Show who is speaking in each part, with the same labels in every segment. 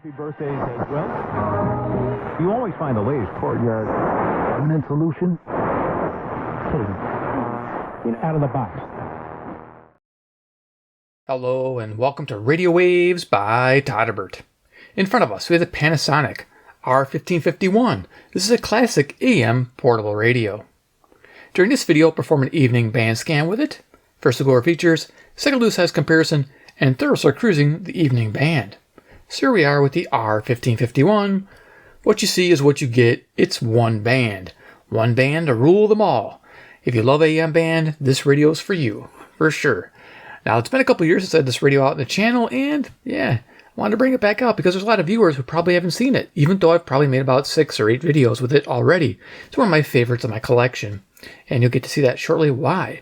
Speaker 1: Happy birthdays as well. You always find the latest courtyard permanent solution. Out of the box.
Speaker 2: Hello and welcome to Radio Waves by Todderbert. In front of us we have the Panasonic R-1551. This is a classic AM portable radio. During this video, I'll perform an evening band scan with it. First we'll go over features, second we'll do size comparison, and third we'll start cruising the evening band. So here we are with the R-1551. What you see is what you get. It's one band. One band to rule them all. If you love AM band, this radio is for you, for sure. Now, it's been a couple years since I had this radio out on the channel, and yeah, I wanted to bring it back out because there's a lot of viewers who probably haven't seen it, even though I've probably made about 6 or 8 videos with it already. It's one of my favorites in my collection, and you'll get to see that shortly why.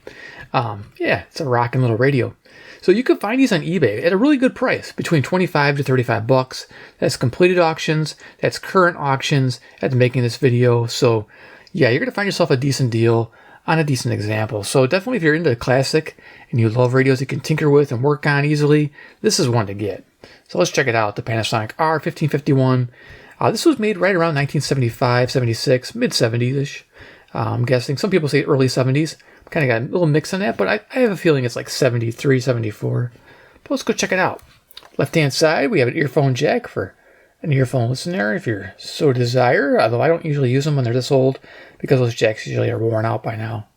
Speaker 2: Yeah, it's a rockin' little radio. So you can find these on eBay at a really good price, between $25 to $35. That's completed auctions, that's current auctions at making this video. So yeah, you're gonna find yourself a decent deal on a decent example. So definitely if you're into classic and you love radios you can tinker with and work on easily, this is one to get. So let's check it out, the Panasonic R-1551. This was made right around 1975, 76, mid-70s-ish. I'm guessing. Some people say early 70s. Kind of got a little mix on that, but I have a feeling it's like 73, 74. But let's go check it out. Left-hand side, we have an earphone jack for an earphone listener if you're so desire, although I don't usually use them when they're this old because those jacks usually are worn out by now.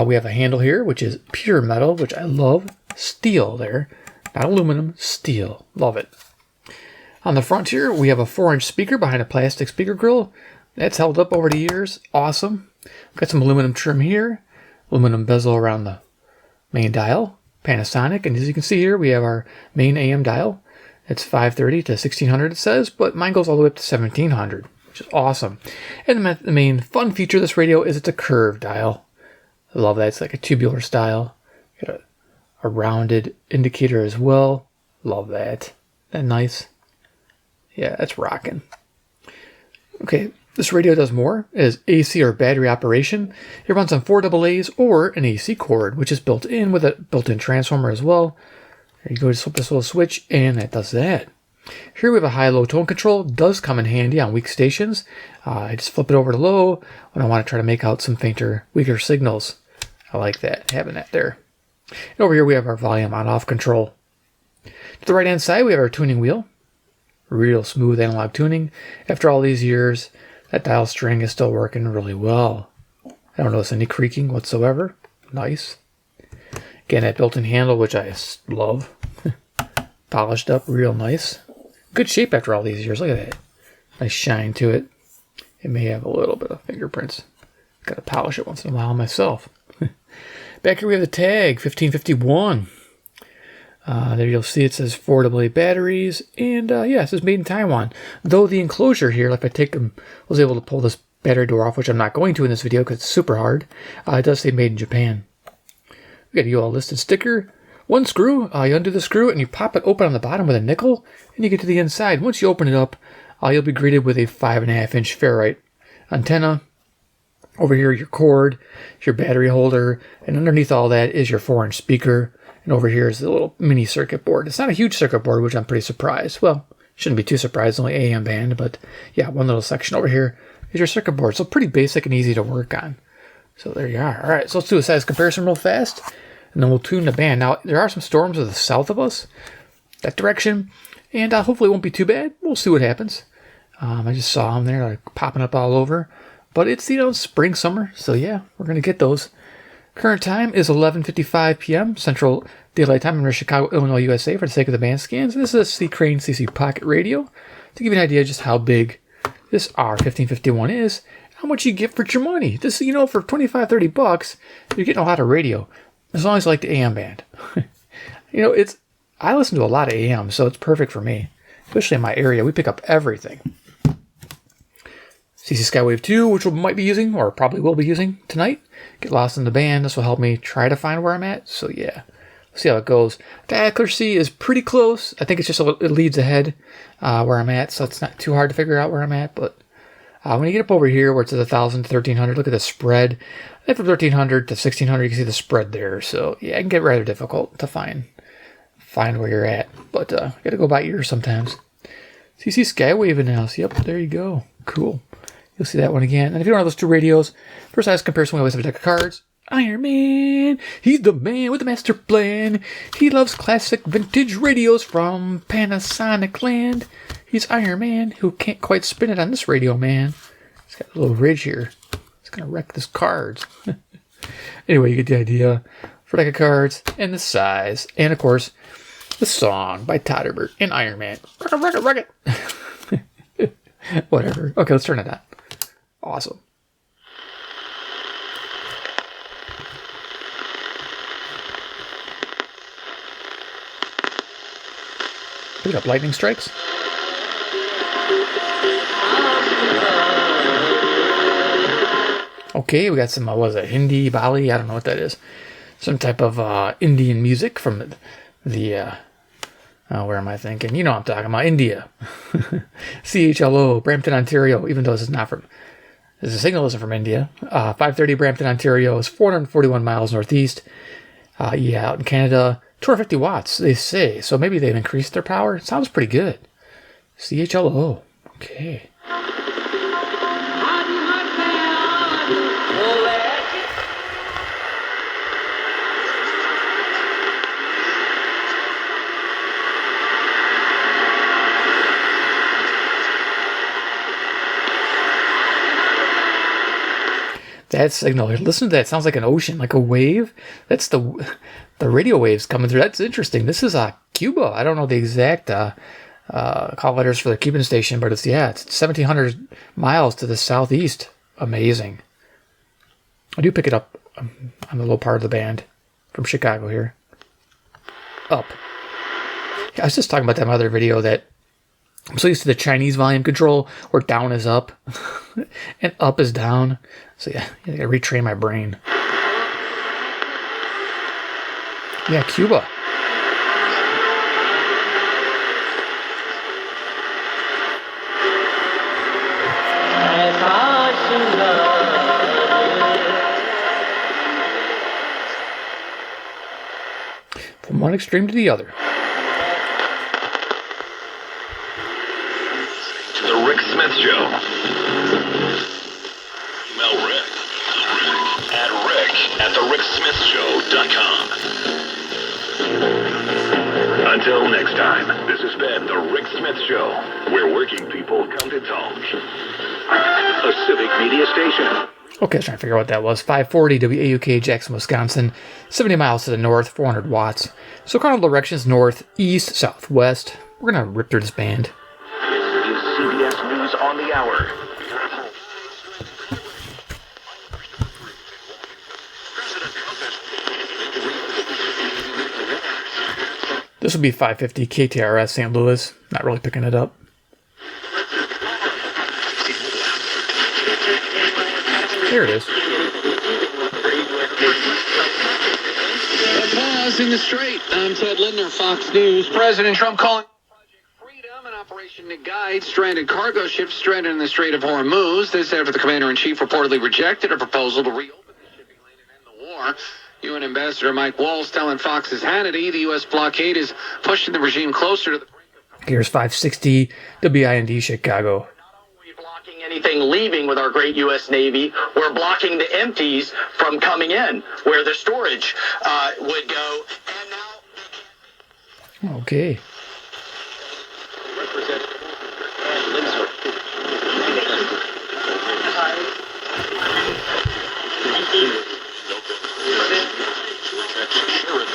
Speaker 2: We have a handle here, which is pure metal, which I love. Steel there. Not aluminum, steel. Love it. On the front here, we have a 4-inch speaker behind a plastic speaker grill. That's held up over the years. Awesome. Got some aluminum trim here. Aluminum bezel around the main dial. Panasonic. And as you can see here, we have our main AM dial. It's 530 to 1600 it says, but mine goes all the way up to 1700, which is awesome. And the main fun feature of this radio is it's a curved dial. I love that. It's like a tubular style. Got a rounded indicator as well. Love that. Isn't that nice? Yeah, that's rocking. Okay, this radio does more. It is AC or battery operation. It runs on 4 AA's or an AC cord, which is built in with a built-in transformer as well. There you go, just flip this little switch, and that does that. Here we have a high-low tone control. It does come in handy on weak stations. I just flip it over to low when I want to try to make out some fainter, weaker signals. I like that, having that there. And over here we have our volume on-off control. To the right-hand side, we have our tuning wheel. Real smooth analog tuning. After all these years, that dial string is still working really well. I don't notice any creaking whatsoever. Nice. Again, that built-in handle, which I love. Polished up, real nice. Good shape after all these years. Look at that. Nice shine to it. It may have a little bit of fingerprints. Got to polish it once in a while myself. Back here we have the tag, 1551. There you'll see it says 4 AA batteries, and yeah, it says made in Taiwan. Though the enclosure here, if I was able to pull this battery door off, which I'm not going to in this video because it's super hard, it does say made in Japan. We got a UL listed sticker. One screw, you undo the screw and you pop it open on the bottom with a nickel, and you get to the inside. Once you open it up, you'll be greeted with a 5.5-inch ferrite antenna. Over here, your cord, your battery holder, and underneath all that is your 4-inch speaker. And over here is the little mini circuit board. It's not a huge circuit board, which I'm pretty surprised. Well, shouldn't be too surprised, only AM band, but yeah, one little section over here is your circuit board. So pretty basic and easy to work on. So there you are. All right, so let's do a size comparison real fast, and then we'll tune the band. Now, there are some storms to the south of us, that direction, and hopefully it won't be too bad. We'll see what happens. I just saw them there, like, popping up all over. But it's, spring, summer, so yeah, we're going to get those. Current time is 11:55 p.m. Central Daylight Time in Chicago, Illinois, USA, for the sake of the band scans. This is a C. Crane CC Pocket Radio to give you an idea of just how big this R-1551 is, how much you get for your money. This, for $25-$30, you're getting a lot of radio, as long as you like the AM band. I listen to a lot of AM, so it's perfect for me, especially in my area. We pick up everything. CC Skywave 2, which we might be using, or probably will be using tonight. Get lost in the band. This will help me try to find where I'm at. So yeah, let's see how it goes. The accuracy is pretty close. I think it's just it leads ahead where I'm at, so it's not too hard to figure out where I'm at. But when you get up over here where it's at 1,000 to 1,300, look at the spread. And from 1,300 to 1,600, you can see the spread there. So yeah, it can get rather difficult to find where you're at. But you got to go by ear sometimes. So you see Skywave announced. Yep, there you go. Cool. You'll see that one again. And if you don't have those two radios, for size comparison, we always have a deck of cards. Iron Man, he's the man with the master plan. He loves classic vintage radios from Panasonic land. He's Iron Man, who can't quite spin it on this radio, man. He's got a little ridge here. It's going to wreck this cards. Anyway, you get the idea. For deck of cards, and the size, and of course, the song by Todderbert and Iron Man. Rocket. Whatever. Okay, let's turn it on. Awesome. Pick up lightning strikes. Okay, we got some, what is it, Hindi, Bali? I don't know what that is. Some type of Indian music from the where am I thinking? You know what I'm talking about, India. CHLO, Brampton, Ontario, even though this is not from, this signal isn't from India. 530 Brampton, Ontario is 441 miles northeast. Out in Canada, 250 watts, they say. So maybe they've increased their power. It sounds pretty good. CHLO, okay. That signal, listen to that. It sounds like an ocean, like a wave. That's the radio waves coming through. That's interesting. This is Cuba. I don't know the exact call letters for the Cuban station, but it's 1,700 miles to the southeast. Amazing. I do pick it up on the low part of the band from Chicago here. Up. I was just talking about that in my other video that I'm so used to the Chinese volume control where down is up and up is down. So I gotta retrain my brain. Yeah, Cuba. From one extreme to the other.
Speaker 3: The Rick Smith Show. Email Rick at thericksmithshow.com. Until next time, this has been The Rick Smith Show, where working people come to talk. A civic media station.
Speaker 2: Okay, I was trying to figure out what that was. 540 WAUK, Jackson, Wisconsin. 70 miles to the north, 400 watts. So cardinal directions north, east, southwest. We're going to rip through this band.
Speaker 3: CBS News on the Hour.
Speaker 2: This would be 550 KTRS St. Louis. Not really picking it up. Here it is.
Speaker 4: A pause in the straight. I'm Ted Lindner, Fox News. President Trump calling freedom and Operation to guide stranded cargo ships stranded in the Strait of Hormuz. This after the commander-in-chief reportedly rejected a proposal to reopen the shipping lane and end the war. UN Ambassador Mike Walls telling Fox's Hannity the U.S. blockade is pushing the regime closer to the brink of...
Speaker 2: Here's 560 WIND Chicago.
Speaker 5: Blocking anything leaving with our great U.S. Navy. We're blocking the empties from coming in, where the storage would go. And now...
Speaker 2: Okay.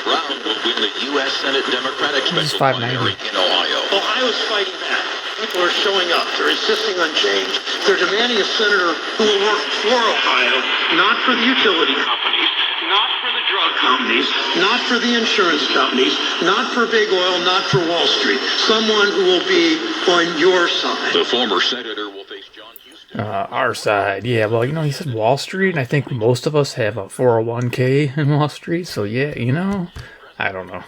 Speaker 3: Brown will win the U.S. Senate Democratic Special Primary in Ohio.
Speaker 6: Ohio's fighting back. People are showing up. They're insisting on change. They're demanding a senator who will work for Ohio, not for the utility companies, not for the drug companies, not for the insurance companies, not for big oil, not for Wall Street. Someone who will be on your side.
Speaker 3: The former senator will face John Houston.
Speaker 2: Our side. Yeah, well, he said Wall Street, and I think most of us have a 401k in Wall Street, so yeah, I don't know.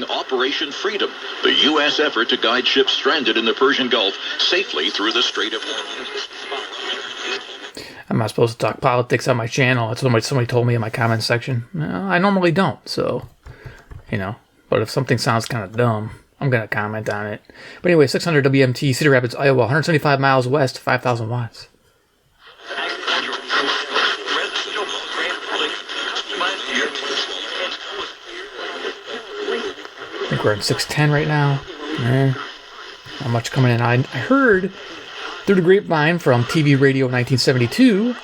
Speaker 3: Operation Freedom, the U.S. effort to guide ships stranded in the Persian Gulf safely through the Strait of Hormuz.
Speaker 2: I'm not supposed to talk politics on my channel. That's what somebody told me in my comments section. I normally don't, so, but if something sounds kind of dumb, I'm going to comment on it. But anyway, 600 WMT, Cedar Rapids, Iowa, 175 miles west, 5,000 watts. I think we're at 610 right now. Not much coming in. I heard through the grapevine from TV Radio 1972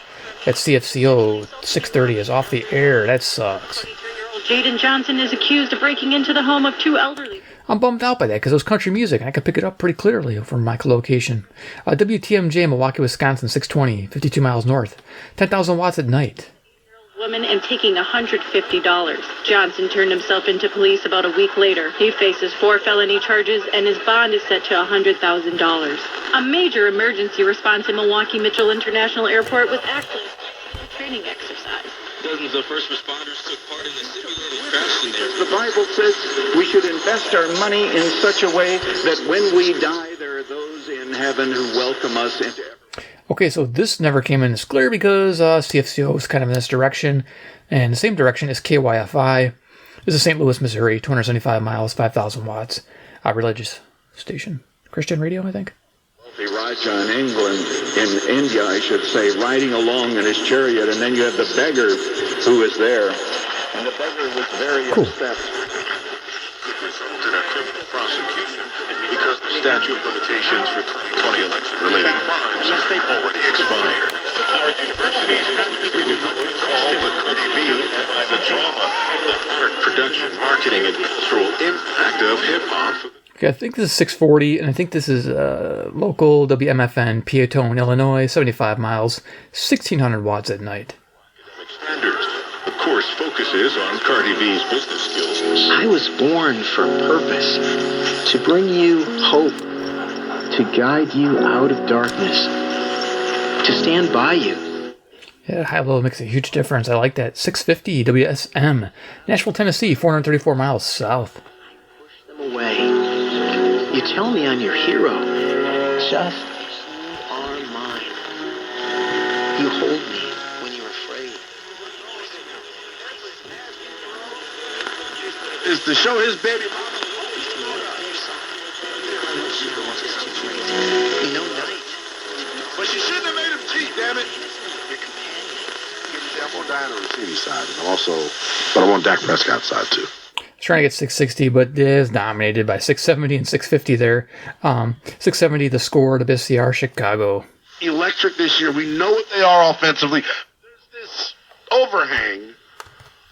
Speaker 2: that CFCO 630 is off the air. That sucks.
Speaker 7: Jaden Johnson is accused of breaking into the home of two elderly.
Speaker 2: I'm bummed out by that because it was country music and I could pick it up pretty clearly from my location. WTMJ, Milwaukee, Wisconsin, 620, 52 miles north, 10,000 watts at night.
Speaker 7: Woman and taking $150. Johnson turned himself into police about a week later. He faces 4 felony charges and his bond is set to $100,000. A major emergency response in Milwaukee Mitchell International Airport was actually a training exercise.
Speaker 8: Dozens of first responders took part in the simulated crash scenario.
Speaker 6: The Bible says we should invest our money in such a way that when we die, there are those in heaven who welcome us into every...
Speaker 2: Okay, so this never came in as clear because CFCO is kind of in this direction, and the same direction is KYFI. This is St. Louis, Missouri, 275 miles, 5,000 watts, religious station. Christian radio, I think.
Speaker 6: The Raja in England, in India, I should say, riding along in his chariot, and then you have the beggar who is there, and the beggar was very upset.
Speaker 9: Could result in a criminal prosecution because the statute of limitations for 2020 election-related crimes already expired. Our universities included all but Cardi B the drama, the art, production, marketing, and cultural impact of hip-hop.
Speaker 2: Okay, I think this is 640, and I think this is local WMFN, Peatone, Illinois, 75 miles, 1,600 watts at night.
Speaker 9: Standards. The course focuses on Cardi B's business skills.
Speaker 10: I was born for purpose, to bring you hope, to guide you out of darkness, to stand by you.
Speaker 2: Yeah, high level makes a huge difference. I like that. 650 WSM, Nashville, Tennessee, 434 miles south.
Speaker 10: Push them away. You tell me I'm your hero. Just are mine. You hold me when you're afraid.
Speaker 9: Is the show his baby mama?
Speaker 10: No night.
Speaker 9: But she shouldn't have made him cheat, damn it. I'm going to die on the receiving side. But I want Dak Prescott's side, too.
Speaker 2: Trying to get 660, but it is dominated by 670 and 650 there. 670, the score to BCR Chicago.
Speaker 9: Electric this year. We know what they are offensively. There's this overhang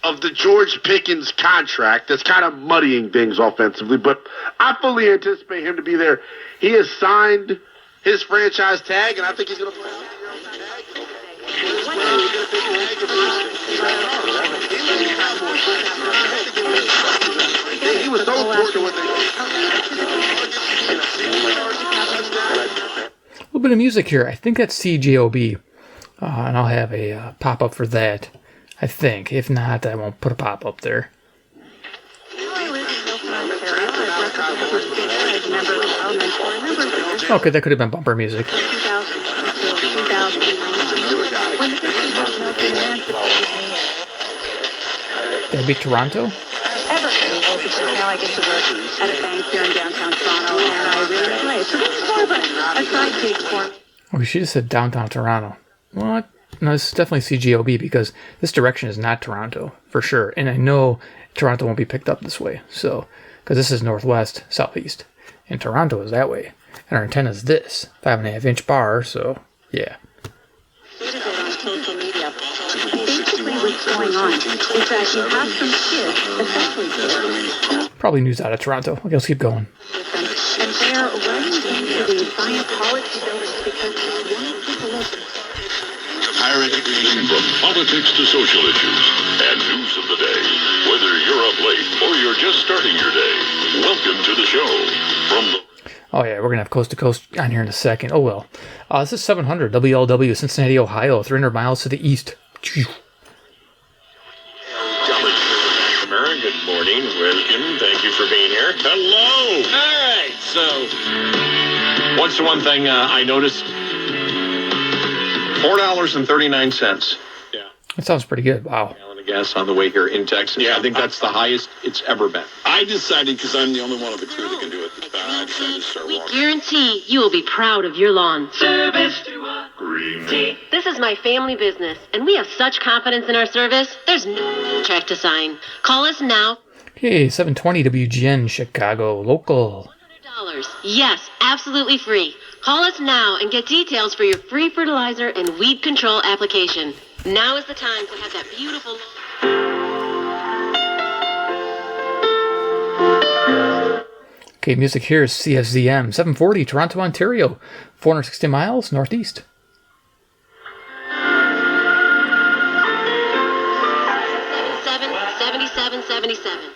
Speaker 9: of the George Pickens contract that's kind of muddying things offensively, but I fully anticipate him to be there. He has signed his franchise tag, and I think he's going to play. He was so important to what they...
Speaker 2: A little bit of music here. I think that's CJOB, and I'll have a pop-up for that, I think. If not, I won't put a pop-up there. Okay, that could have been bumper music. That'd be Toronto?
Speaker 7: Now I get to work at a bank here in downtown Toronto, and I really enjoy it. So this is more of a side gig for me.
Speaker 2: Oh, she just said downtown Toronto. What? No, this is definitely CGOB because this direction is not Toronto, for sure. And I know Toronto won't be picked up this way, so, because this is northwest, southeast. And Toronto is that way. And our antenna is this, 5.5-inch bar, so, yeah.
Speaker 7: What's going on is that you have some kids, especially kids.
Speaker 2: Probably news out of Toronto. Okay, let's keep going.
Speaker 7: And they're running into the Scientology buildings because
Speaker 3: Higher education, from politics to social issues and news of the day. Whether you're up late or you're just starting your day, welcome to the show.
Speaker 2: Oh yeah, we're gonna have coast to coast on here in a second. Oh well. This is 700 WLW, Cincinnati, Ohio, 300 miles to the east.
Speaker 8: Good morning, welcome, thank you for being here. Hello! Alright, so, what's the one thing I noticed? $4.39. Yeah.
Speaker 2: That sounds pretty good, wow.
Speaker 8: Gallon of guess, on the way here in Texas. Yeah, I think that's the highest it's ever been.
Speaker 9: I decided, because I'm the only one of the crew that can do it, I decided to start
Speaker 11: We
Speaker 9: walking.
Speaker 11: guarantee you will be proud of your lawn.
Speaker 3: Service to a green tea.
Speaker 11: This is my family business, and we have such confidence in our service, there's no check to sign. Call us now.
Speaker 2: Okay, 720 WGN Chicago local.
Speaker 11: $100. Yes, absolutely free. Call us now and get details for your free fertilizer and weed control application. Now is the time to have that beautiful...
Speaker 2: Okay, music here is CFZM 740 Toronto, Ontario, 460 miles northeast.
Speaker 11: 7777.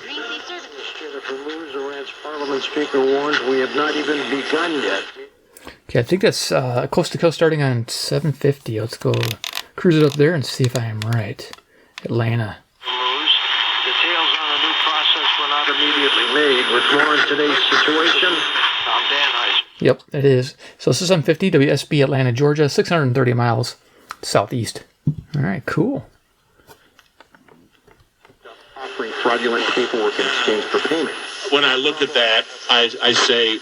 Speaker 11: Green Sea Service.
Speaker 10: Jennifer Moose, Iran's Parliament Speaker warns we have not even begun yet.
Speaker 2: Okay, I think that's coast to coast starting on 750. Let's go cruise it up there and see if I am right. Atlanta.
Speaker 10: Details on a new process were not immediately made. With more in today's situation, I'm Dan Heiss.
Speaker 2: Yep, it is. So this is 750 WSB Atlanta, Georgia, 630 miles southeast. All right, cool.
Speaker 10: Offering fraudulent paperwork in exchange for payment.
Speaker 8: When I look at that, I say,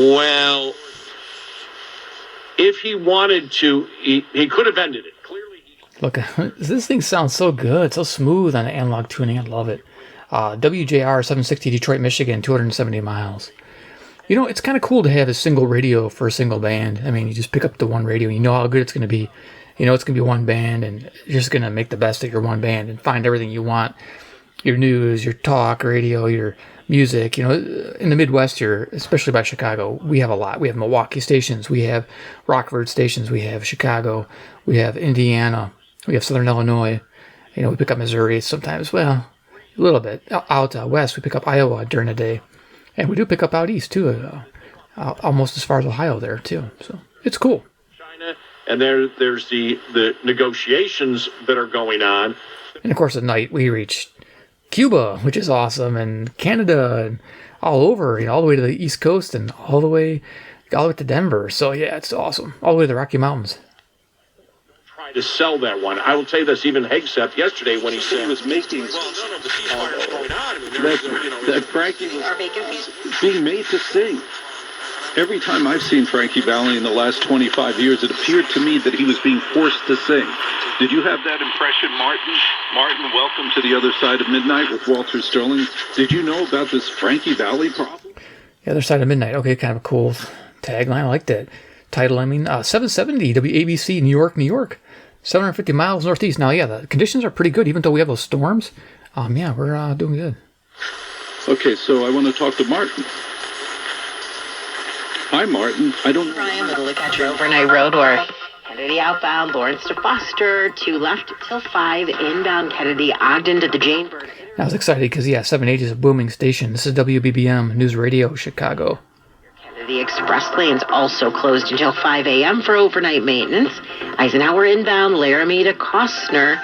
Speaker 8: well, if he wanted to, he could have ended it. Clearly,
Speaker 2: Look, this thing sounds so good, so smooth on analog tuning. I love it. WJR 760 Detroit, Michigan, 270 miles. You know, it's kind of cool to have a single radio for a single band. I mean, you just pick up the one radio, and you know how good it's going to be. You know it's going to be one band, and you're just going to make the best of your one band and find everything you want. Your news, your talk radio, your music. You know, in the Midwest here, especially by Chicago, we have a lot. We have Milwaukee stations. We have Rockford stations. We have Chicago. We have Indiana. We have Southern Illinois. You know, we pick up Missouri sometimes. Well, a little bit. Out west, we pick up Iowa during the day. And we do pick up out east, too. Almost as far as Ohio there, too. So it's cool.
Speaker 8: China, and there's the negotiations that are going on.
Speaker 2: And, of course, at night, we reach Cuba, which is awesome, and Canada, and all over, you know, all the way to the East Coast and all the way to Denver. So, yeah, it's awesome. All the way to the Rocky Mountains.
Speaker 8: Try to sell that one. I will tell you this, even Hegseth yesterday when he said
Speaker 9: He was making that Frankie was being made to sing. Every time I've seen Frankie Valli in the last 25 years, it appeared to me that he was being forced to sing. Did you have that impression, Martin? Martin, welcome to the other side of midnight with Walter Sterling. Did you know about this Frankie Valli problem?
Speaker 2: The other side of midnight. Okay, kind of a cool tagline. I like that title. I mean, 770 WABC, New York, New York. 750 miles northeast. Now, yeah, the conditions are pretty good, even though we have those storms. Yeah, we're doing good.
Speaker 9: Okay, so I want to talk to Martin. Hi, Martin. I don't know.
Speaker 11: Ryan, with a look at your overnight road or Kennedy outbound, Lawrence to Foster, 2 left till 5, inbound Kennedy, Ogden to the Jane Bird.
Speaker 2: I was excited because, yeah, 780 is a booming station. This is WBBM News Radio, Chicago.
Speaker 11: Kennedy Express lanes also closed until 5 a.m. for overnight maintenance. Eisenhower inbound, Laramie to Costner.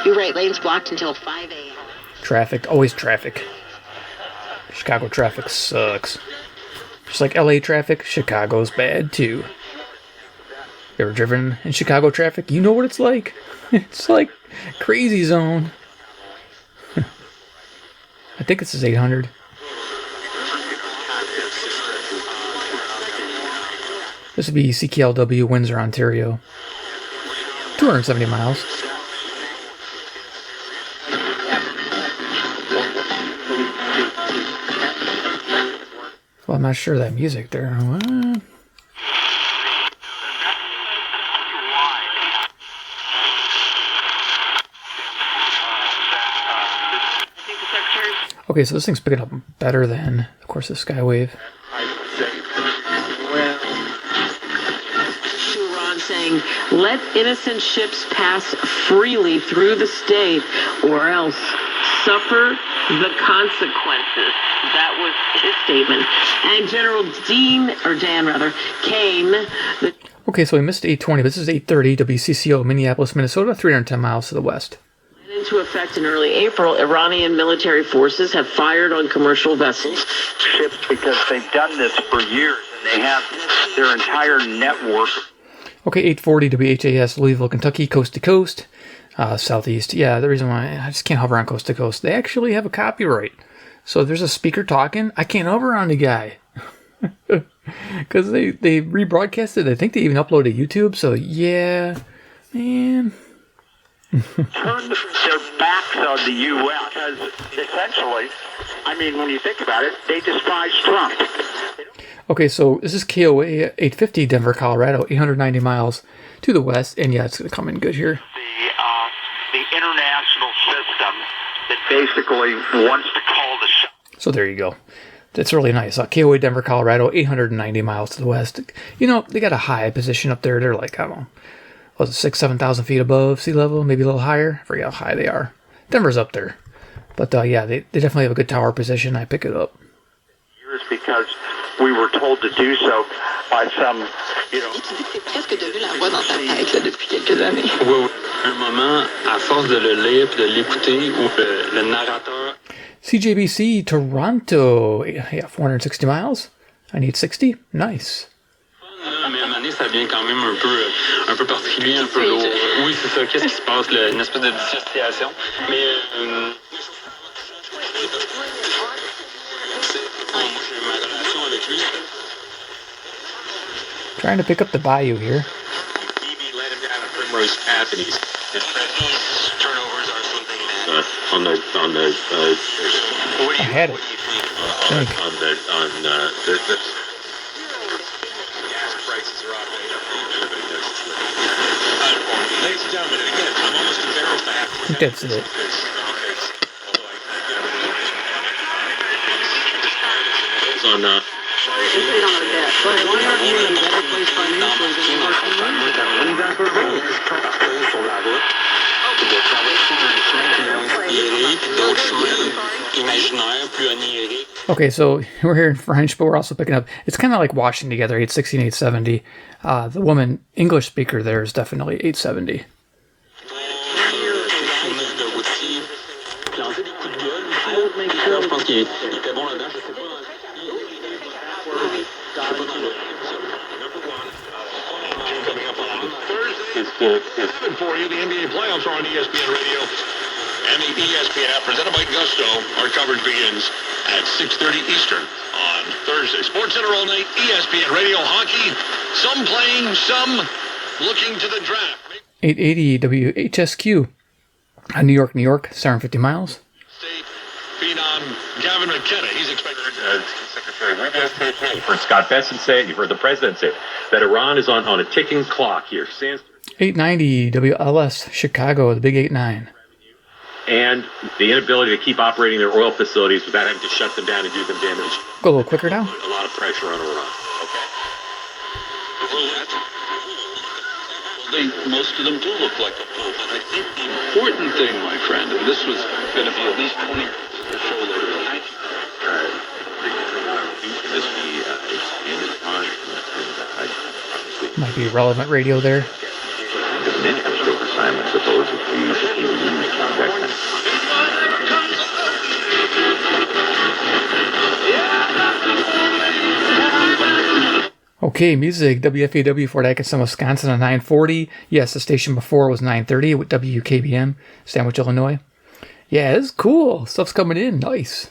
Speaker 11: The 2 right lanes blocked until 5 a.m.
Speaker 2: Traffic, always traffic. Chicago traffic sucks. Just like LA traffic, Chicago's bad too. You ever driven in Chicago traffic? You know what it's like. It's like crazy zone. I think this is 800. This would be CKLW, Windsor, Ontario. 270 miles. Well, I'm not sure of that music there. What? Okay, so this thing's picking up better than, of course, the Skywave.
Speaker 12: Saying, let innocent ships pass freely through the state or else suffer the consequences. That was his statement. And General Dan Kane.
Speaker 2: Okay, so we missed 820, but this is 830 WCCO, Minneapolis, Minnesota, 310 miles to the west.
Speaker 12: Into effect in early April, Iranian military forces have fired on commercial vessels.
Speaker 13: Ships because they've done this for years and they have their entire network.
Speaker 2: Okay, 840 WHAS, Louisville, Kentucky, coast to coast. southeast. Yeah, the reason why I just can't hover on coast to coast. They actually have a copyright. So if there's a speaker talking, I can't hover on the guy. Because they rebroadcast it. I think they even uploaded to YouTube. So yeah, man.
Speaker 13: Turn their backs on the U.S. because essentially, I mean, when you think about it, they despise Trump.
Speaker 2: Okay, so this is KOA 850, Denver, Colorado, 890 miles to the west, and yeah, it's going to come in good here.
Speaker 13: The international system that basically wants to call the shot.
Speaker 2: So there you go. That's really nice. KOA, Denver, Colorado, 890 miles to the west. You know, they got a high position up there. They're like, I don't know, was it 7,000 feet above sea level, maybe a little higher? I forget how high they are. Denver's up there. But yeah, they definitely have a good tower position. I pick it up.
Speaker 13: Years because we were told to do so by some, you know.
Speaker 14: Un moment, à force de le lire et de l'écouter, où le narrateur.
Speaker 2: CJBC Toronto, yeah, 460 miles. I need 60. Nice.
Speaker 14: Mais à un moment donné, ça devient quand même un peu particulier, un peu lourd. Oui, c'est ça. Qu'est-ce qui se passe? Une espèce de dissociation. Mais moi, j'ai ma relation avec lui.
Speaker 2: Trying to pick up the bayou here.
Speaker 8: Phoebe led him down a primrose path, and his turnovers are something that on the
Speaker 2: I had it.
Speaker 8: on the gas prices are up. Ladies and gentlemen, and again, I'm almost embarrassed to have to.
Speaker 2: I think that's it.
Speaker 8: On
Speaker 2: Okay, so we're here in French, but we're also picking up. It's kind of like washing together 860 and 870. The woman English speaker there is definitely 870.
Speaker 3: It's for you. The NBA playoffs are on ESPN Radio and the ESPN app presented by Gusto. Our coverage begins at 6:30 Eastern on Thursday. Sports Center all night, ESPN Radio hockey. Some playing, some looking to the draft.
Speaker 2: 880 WHSQ. New York, New York, 750 miles.
Speaker 3: State phenom Gavin McKenna. He's expected.
Speaker 15: Secretary Rubio said, you've heard Scott Besson say it, you've heard the president say it, that Iran is on a ticking clock here.
Speaker 2: 890 WLS, Chicago, the big 89.
Speaker 15: And the inability to keep operating their oil facilities without having to shut them down and do them damage.
Speaker 2: Go a little quicker now.
Speaker 15: A lot of pressure on Iran.
Speaker 16: Most of them do look like a pope. And I think the important thing, my friend, and this was going to be at least 20 years to show later tonight.
Speaker 2: Might be relevant radio there. Okay, music, WFAW Fort Atkinson, Wisconsin at 940. Yes, the station before was 930 with WKBM, Sandwich, Illinois. Yeah, it's cool. Stuff's coming in. Nice.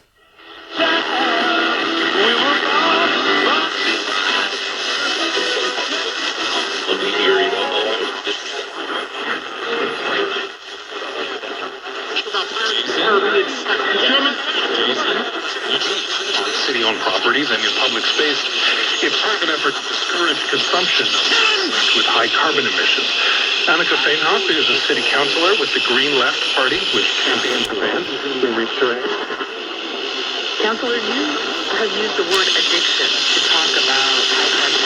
Speaker 3: City-owned properties and your public space. It's part of an effort to discourage consumption with high carbon emissions. Annika Feinhoff is a city councilor with the Green Left Party, which campaigns the ban. We reached her.
Speaker 17: Councilor, you have used the word addiction to talk about high carbon.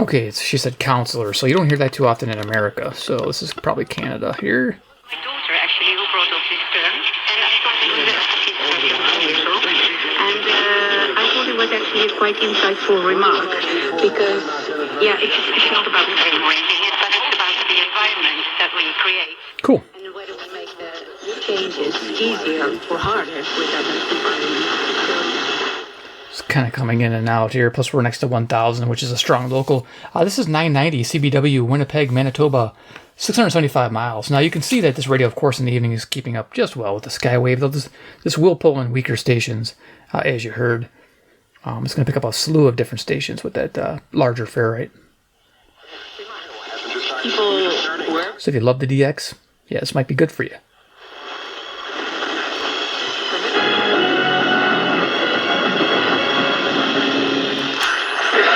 Speaker 2: Okay, she said counselor, so you don't hear that too often in America. So this is probably Canada here.
Speaker 17: My daughter actually who brought up this term, and I thought it was and I thought it was actually a quite insightful remark because, yeah, it's not about raising it, but it's about the environment that we create.
Speaker 2: Cool.
Speaker 17: And whether we make the changes easier or harder with that environment.
Speaker 2: It's kind of coming in and out here. Plus, we're next to 1,000, which is a strong local. This is 990 CBW, Winnipeg, Manitoba, 675 miles. Now you can see that this radio, of course, in the evening is keeping up just well with the Skywave, though this will pull in weaker stations, as you heard. It's going to pick up a slew of different stations with that larger ferrite. So if you love the DX, yeah, this might be good for you.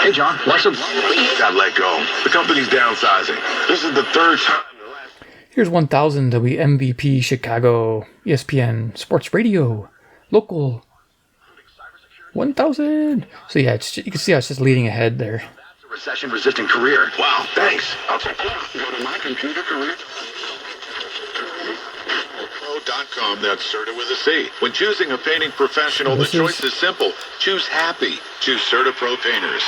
Speaker 9: Hey, John, what's up? Got let go. The company's downsizing. This is the third time.
Speaker 2: Here's 1000 WMVP Chicago ESPN Sports Radio. Local 1000. So yeah, you can see how it's just leading ahead there.
Speaker 9: That's a recession-resistant career. Wow, thanks. I'll take it. Go to my computer career. Pro.com, that's Serta with a C. When choosing a painting professional, the choice is simple. Choose happy. Choose Serta Pro Painters.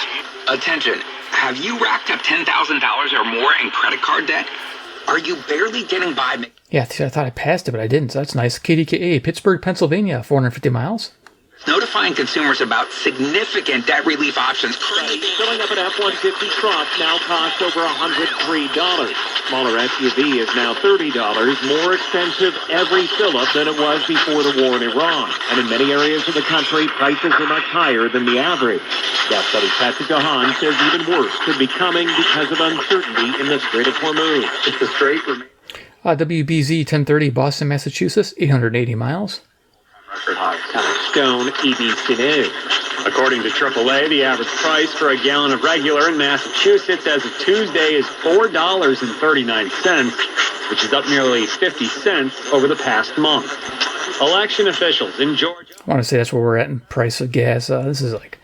Speaker 18: Attention. Have you racked up $10,000 or more in credit card debt? Are you barely getting by?
Speaker 2: Yeah, I thought I passed it, but I didn't, so that's nice. KDKA, Pittsburgh, Pennsylvania, 450 miles.
Speaker 18: Notifying consumers about significant debt relief options currently
Speaker 6: filling up an F-150 truck now costs over $103. Smaller SUV is now $30, more expensive every fill-up than it was before the war in Iran. And in many areas of the country, prices are much higher than the average. Gas Buddy Patrick DeHaan says even worse could be coming because of uncertainty in the Strait of Hormuz.
Speaker 9: If the Strait remains
Speaker 2: WBZ 1030, Boston, Massachusetts, 880 miles.
Speaker 6: Record high. Cornerstone EBC News.
Speaker 8: According to AAA, the average price for a gallon of regular in Massachusetts as of Tuesday is $4.39, which is up nearly 50 cents over the past month. Election officials in Georgia.
Speaker 2: I want to say that's where we're at in price of gas. This is like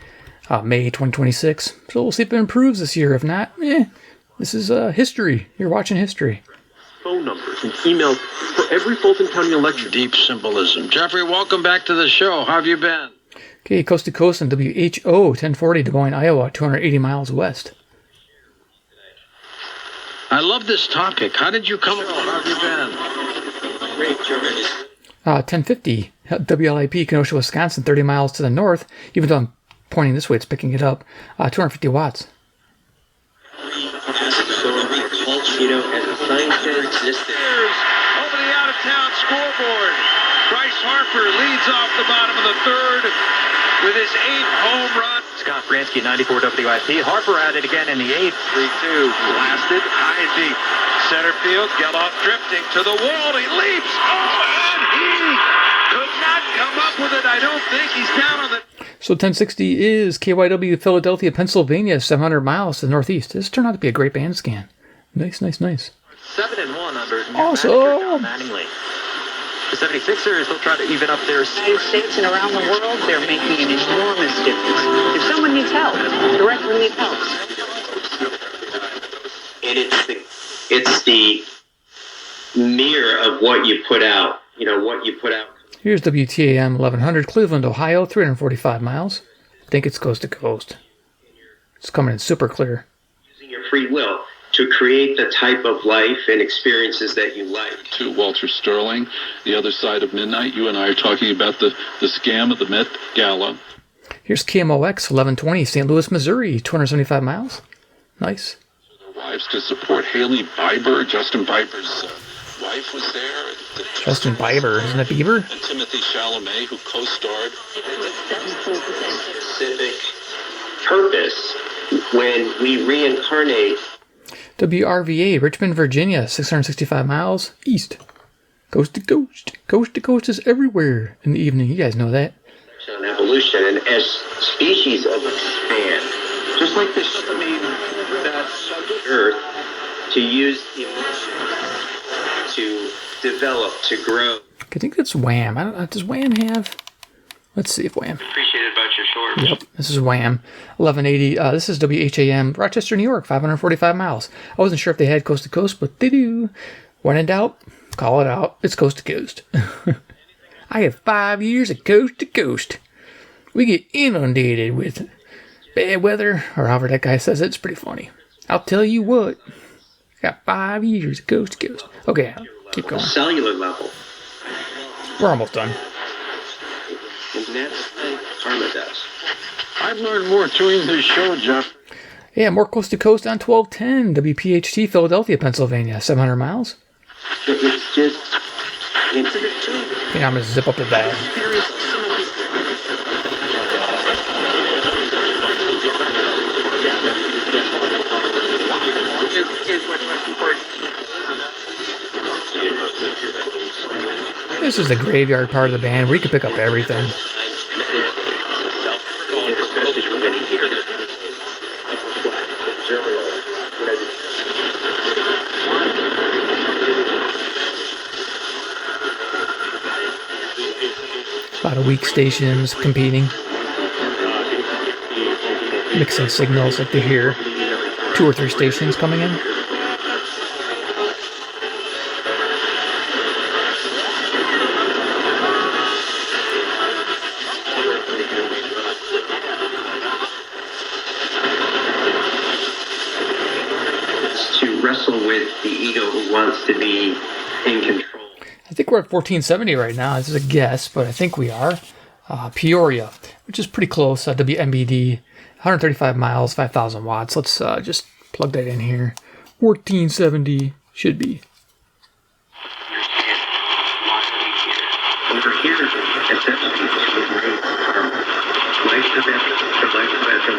Speaker 2: May 2026. So we'll see if it improves this year. If not, this is history. You're watching history.
Speaker 6: Phone numbers and emails for every Fulton County election.
Speaker 19: Deep symbolism. Jeffrey, welcome back to the show. How have you been?
Speaker 2: Okay, coast to coast on WHO 1040, Des Moines, Iowa, 280 miles west.
Speaker 19: I love this topic. How did you come along? How have you been?
Speaker 6: Great, Jeremy.
Speaker 2: 1050, WLIP, Kenosha, Wisconsin, 30 miles to the north. Even though I'm pointing this way, it's picking it up. 250 watts.
Speaker 19: Over the out-of-town scoreboard. Bryce Harper leads off the bottom of the third with his 8th home run.
Speaker 20: Scott Bransky, 94 WIP. Harper at it again in the 8th.
Speaker 19: 3-2. Blasted high and deep. Center field. Geloff drifting to the wall. He leaps. And he could not come up with it. I don't think he's down on the...
Speaker 2: So 1060 is KYW, Philadelphia, Pennsylvania, 700 miles to the northeast. This turned out to be a great band scan. Nice.
Speaker 20: 7-1 under
Speaker 2: awesome.
Speaker 20: Mattingly. The 76ers, they'll try to even up their
Speaker 17: United States and around the world, they're making an enormous difference. If someone needs help, direct relief helps.
Speaker 10: And it's the mirror of what you put out. You know, what you put out.
Speaker 2: Here's WTAM 1100, Cleveland, Ohio, 345 miles. I think it's coast to coast. It's coming in super clear.
Speaker 10: Using your free will to create the type of life and experiences that you like.
Speaker 16: To Walter Sterling, The Other Side of Midnight. You and I are talking about the scam of the Met Gala.
Speaker 2: Here's KMOX 1120, St. Louis, Missouri, 275 miles. Nice.
Speaker 16: Their wives to support Haley Bieber. Justin Bieber's wife was there.
Speaker 2: Justin Bieber, isn't it Bieber?
Speaker 16: And Timothy Chalamet, who co-starred.
Speaker 10: Specific purpose when we reincarnate.
Speaker 2: WRVA, Richmond, Virginia, 665 miles east. Coast to coast. Coast to coast is everywhere in the evening. You guys know that.
Speaker 10: On evolution, and as species expand, just like the Earth, to use to develop, to grow.
Speaker 2: I think that's Wham. I don't know. Does Wham have? Let's see if Wham.
Speaker 20: Appreciate it about your shorts.
Speaker 2: Yep, this is Wham. 1180. This is WHAM, Rochester, New York, 545 miles. I wasn't sure if they had coast to coast, but they do. When in doubt, call it out. It's coast to coast. I have 5 years of coast to coast. We get inundated with bad weather, or however that guy says it. It's pretty funny. I'll tell you what. I got 5 years of coast to coast. Okay, keep going.
Speaker 10: Cellular level.
Speaker 2: We're almost done.
Speaker 10: And that's what karma does.
Speaker 19: I've learned more doing this show, Jeff.
Speaker 2: Yeah, more coast to coast on 1210 WPHT, Philadelphia, Pennsylvania, 700 miles.
Speaker 10: It's just,
Speaker 2: Okay, I'm going to zip up the dial. This is the graveyard part of the band where you can pick up everything. A lot of weak stations competing. Mixing signals like they hear 2 or 3 stations coming in.
Speaker 10: to wrestle with the ego who wants to be in control.
Speaker 2: I think we're at 1470 right now. This is a guess, but I think we are. Peoria, which is pretty close. WMBD, 135 miles, 5,000 watts. Let's just plug that in here. 1470 should be.
Speaker 10: Over here, essentially,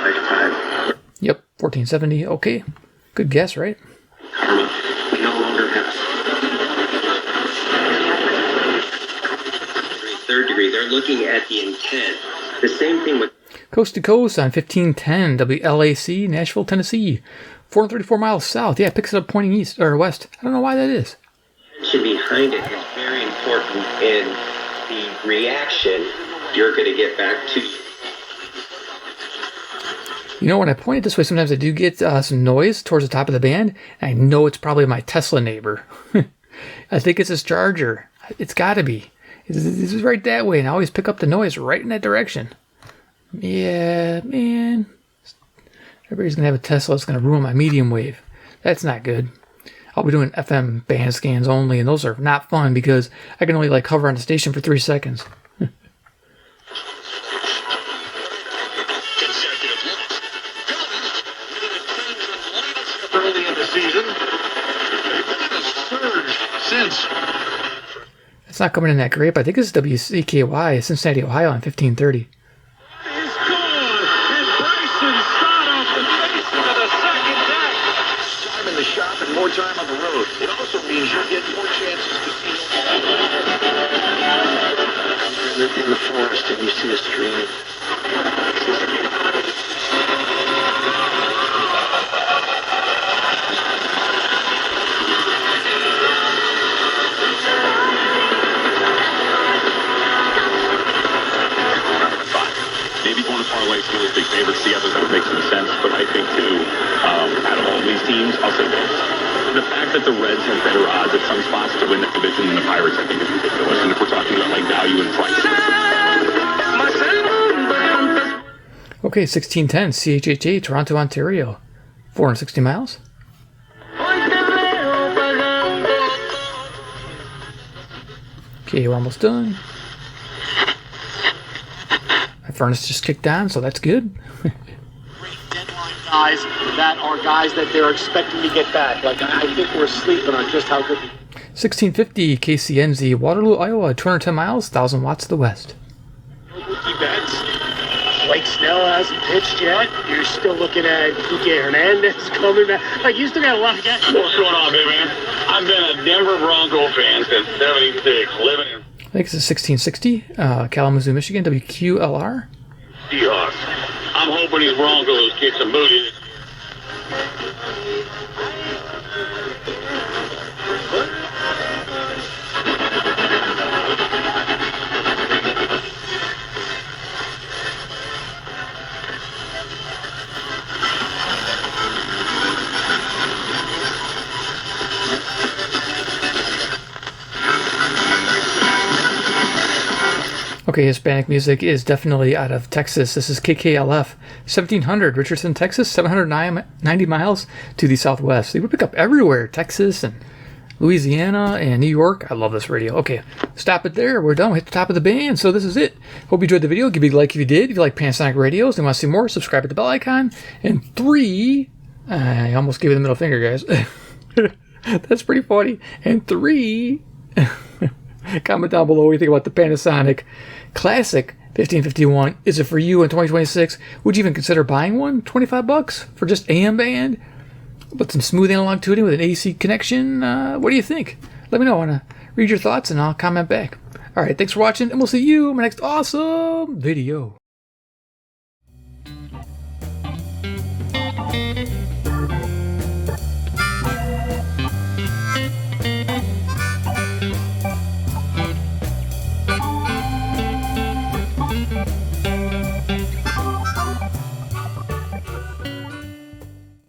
Speaker 10: lifetime.
Speaker 2: Yep, 1470. Okay, good guess, right?
Speaker 10: We no longer have third degree. They're looking at the intent. The same thing with
Speaker 2: Coast to Coast on 1510 WLAC, Nashville, Tennessee. 434 miles south. Yeah, it picks it up pointing east or west. I don't know why that is.
Speaker 10: behind it is very important in the reaction you're going to get back to.
Speaker 2: You know, when I point it this way, sometimes I do get some noise towards the top of the band. And I know it's probably my Tesla neighbor. I think it's his charger. It's got to be. This is right that way, and I always pick up the noise right in that direction. Yeah, man. Everybody's going to have a Tesla that's going to ruin my medium wave. That's not good. I'll be doing FM band scans only, and those are not fun because I can only like hover on the station for 3 seconds.
Speaker 6: Early in the season, surge since.
Speaker 2: It's not coming in that great, but I think this is WCKY, Cincinnati, Ohio, on 1530.
Speaker 6: Time in the shop and more time on the road. It also means you're getting more chances to see.
Speaker 10: In the forest and you see a stream.
Speaker 15: Maybe going to parlay two or big favorites together, that would make some sense. But I think, too, out of all these teams, I'll say this. The fact that the Reds have better odds at some spots to win the division than the Pirates, I think, is ridiculous. And if we're talking about, like, value and price.
Speaker 2: Okay, 1610, CHHA, Toronto, Ontario. 460 miles. Okay, we're almost done. My furnace just kicked on, so that's good.
Speaker 21: Guys that are guys that they're expecting to get back. Like, I think we're sleeping on just how good.
Speaker 2: 1650 KCNZ, Waterloo, Iowa, 210 miles, 1,000 watts to the west.
Speaker 21: Rookie bets. Blake Snell hasn't pitched yet. You're still looking at Kike Hernandez coming back. Like, you still got a lot of guys.
Speaker 3: What's going on, big man? I've been a Denver Bronco fan since '76, living in
Speaker 2: I think this is 1660, Kalamazoo, Michigan, WQLR.
Speaker 3: Seahawks. I'm hoping these Broncos kick some booty.
Speaker 2: Okay, Hispanic music is definitely out of Texas. This is KKLF, 1700, Richardson, Texas, 790 miles to the southwest. They would pick up everywhere, Texas and Louisiana and New York. I love this radio. Okay, stop it there. We're done. We hit the top of the band. So this is it. Hope you enjoyed the video. Give me a like if you did. If you like Panasonic radios and want to see more, subscribe at the bell icon. And 3, I almost gave you the middle finger, guys. That's pretty funny. And 3, comment down below what you think about the Panasonic Classic 1551. Is it for you in 2026? Would you even consider buying one? $25 for just AM band? With some smooth analog tuning with an AC connection? What do you think? Let me know. I want to read your thoughts and I'll comment back. Alright, thanks for watching and we'll see you in my next awesome video.